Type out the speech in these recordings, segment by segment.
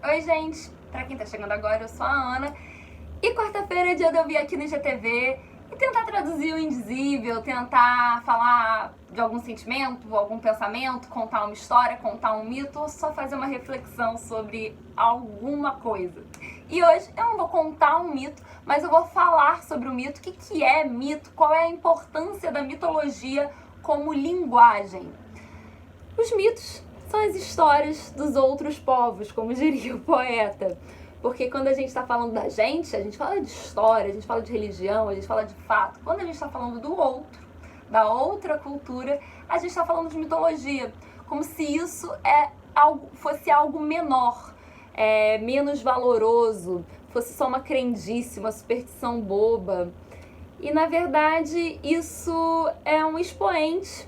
Oi, gente! Pra quem tá chegando agora, eu sou a Ana. E quarta-feira é dia de eu vir aqui no IGTV e tentar traduzir o indizível, tentar falar de algum sentimento, algum pensamento, contar uma história, contar um mito ou só fazer uma reflexão sobre alguma coisa. E hoje eu não vou contar um mito, mas eu vou falar sobre o mito, o que é mito, qual é a importância da mitologia como linguagem. Os mitos são as histórias dos outros povos, como diria o poeta. Porque quando a gente está falando da gente, a gente fala de história, a gente fala de religião, a gente fala de fato. Quando a gente está falando do outro, da outra cultura, a gente está falando de mitologia. Como se isso fosse algo menor, menos valoroso, fosse só uma crendice, uma superstição boba. E na verdade isso é um expoente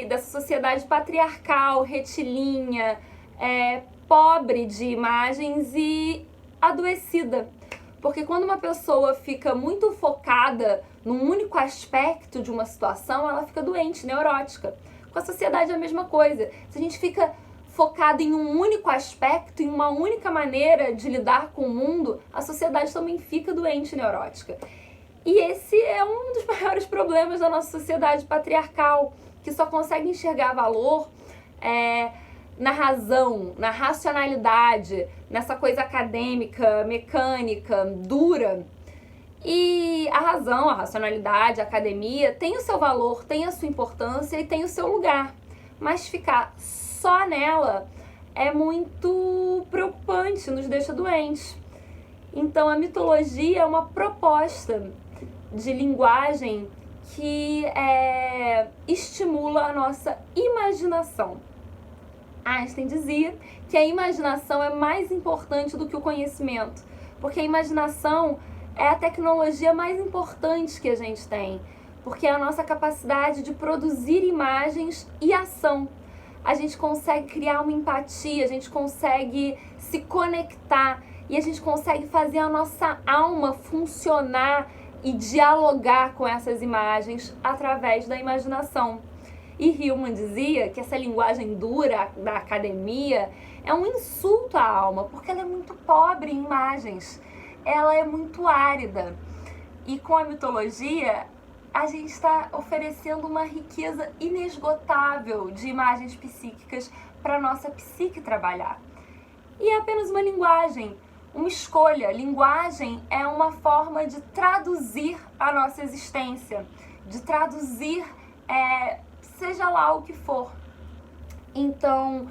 dessa sociedade patriarcal, retilínea, pobre de imagens e adoecida. Porque quando uma pessoa fica muito focada num único aspecto de uma situação, ela fica doente, neurótica. Com a sociedade é a mesma coisa. Se a gente fica focado em um único aspecto, em uma única maneira de lidar com o mundo, a sociedade também fica doente, neurótica. E esse é um dos maiores problemas da nossa sociedade patriarcal, que só consegue enxergar valor na razão, na racionalidade, nessa coisa acadêmica, mecânica, dura. E a razão, a racionalidade, a academia tem o seu valor, tem a sua importância e tem o seu lugar. Mas ficar só nela é muito preocupante, nos deixa doentes. Então a mitologia é uma proposta de linguagem que estimula a nossa imaginação. Einstein dizia que a imaginação é mais importante do que o conhecimento, porque a imaginação é a tecnologia mais importante que a gente tem, porque é a nossa capacidade de produzir imagens e ação. A gente consegue criar uma empatia, a gente consegue se conectar e a gente consegue fazer a nossa alma funcionar e dialogar com essas imagens através da imaginação. E Hillman dizia que essa linguagem dura da academia é um insulto à alma, porque ela é muito pobre em imagens, ela é muito árida. E com a mitologia, a gente está oferecendo uma riqueza inesgotável de imagens psíquicas para a nossa psique trabalhar. E é apenas uma linguagem, uma escolha. Linguagem é uma forma de traduzir a nossa existência, de traduzir seja lá o que for. Então,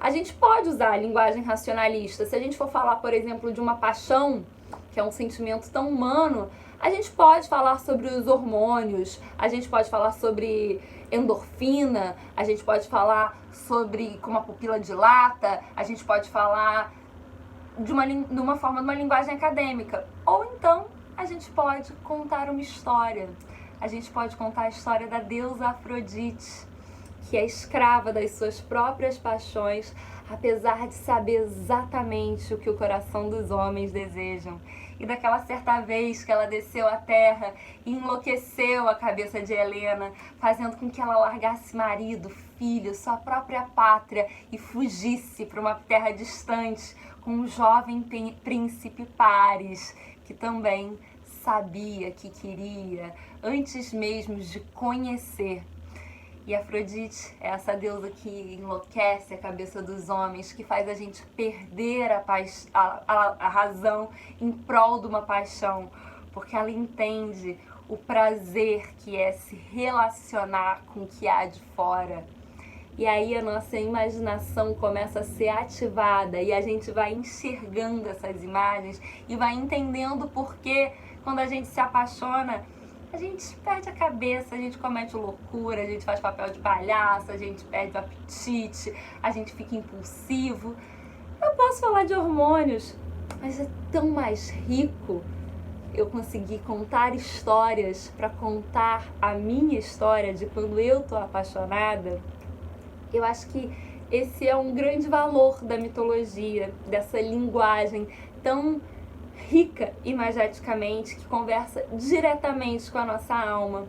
a gente pode usar a linguagem racionalista. Se a gente for falar, por exemplo, de uma paixão, que é um sentimento tão humano, a gente pode falar sobre os hormônios, a gente pode falar sobre endorfina, a gente pode falar sobre como a pupila dilata, a gente pode falar de uma linguagem acadêmica. Ou então, a gente pode contar uma história. A gente pode contar a história da deusa Afrodite, que é escrava das suas próprias paixões, apesar de saber exatamente o que o coração dos homens desejam. E daquela certa vez que ela desceu à terra e enlouqueceu a cabeça de Helena, fazendo com que ela largasse marido, filho, sua própria pátria e fugisse para uma terra distante com um jovem príncipe Paris, que também sabia que queria, antes mesmo de conhecer. E Afrodite é essa deusa que enlouquece a cabeça dos homens, que faz a gente perder a razão em prol de uma paixão, porque ela entende o prazer que é se relacionar com o que há de fora. E aí a nossa imaginação começa a ser ativada e a gente vai enxergando essas imagens e vai entendendo por que quando a gente se apaixona, a gente perde a cabeça, a gente comete loucura, a gente faz papel de palhaço, a gente perde o apetite, a gente fica impulsivo. Eu posso falar de hormônios, mas é tão mais rico eu conseguir contar histórias para contar a minha história de quando eu tô apaixonada. Eu acho que esse é um grande valor da mitologia, dessa linguagem tão rica imageticamente, que conversa diretamente com a nossa alma.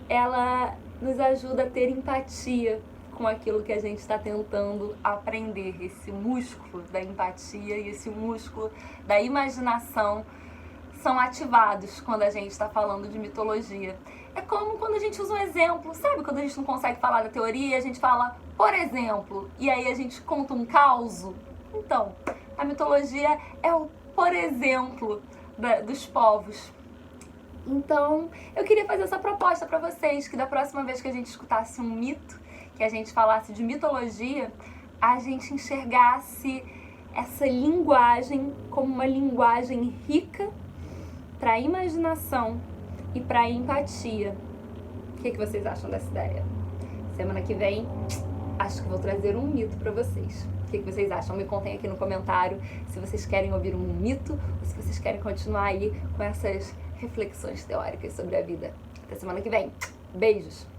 Ela nos ajuda a ter empatia com aquilo que a gente está tentando aprender. Esse músculo da empatia e esse músculo da imaginação são ativados quando a gente está falando de mitologia. É como quando a gente usa um exemplo, sabe? Quando a gente não consegue falar da teoria, a gente fala, por exemplo, e aí a gente conta um causo. Então, a mitologia é o por exemplo dos povos. Então, eu queria fazer essa proposta para vocês, que da próxima vez que a gente escutasse um mito, que a gente falasse de mitologia, a gente enxergasse essa linguagem como uma linguagem rica para a imaginação e para a empatia. O que vocês acham dessa ideia? Semana que vem, acho que vou trazer um mito para vocês. O que vocês acham? Me contem aqui no comentário se vocês querem ouvir um mito ou se vocês querem continuar aí com essas reflexões teóricas sobre a vida. Até semana que vem. Beijos!